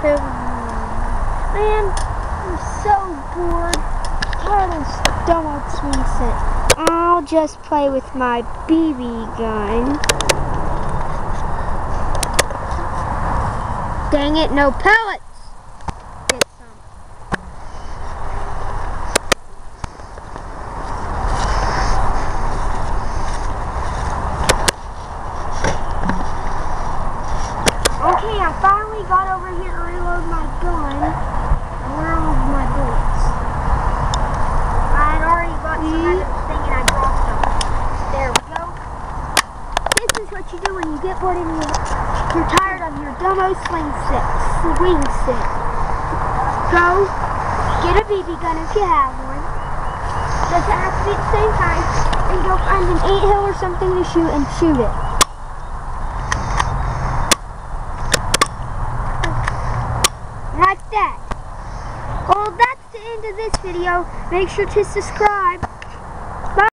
Man, I'm so bored. Tired of this dumb old swing set. I'll just play with my BB gun. Dang it, no pellets! Get some. Okay, I finally got over here to reload my gun. And where are all of my bullets? I had already got some out of the thing and I dropped them. There we go. This is what you do when you get bored and you're tired of your dumbo swing set. Go get a BB gun if you have one. Doesn't have to be at the same time. And go find an 8-hill or something to shoot and shoot it. Like that. Well, that's the end of this video. Make sure to subscribe.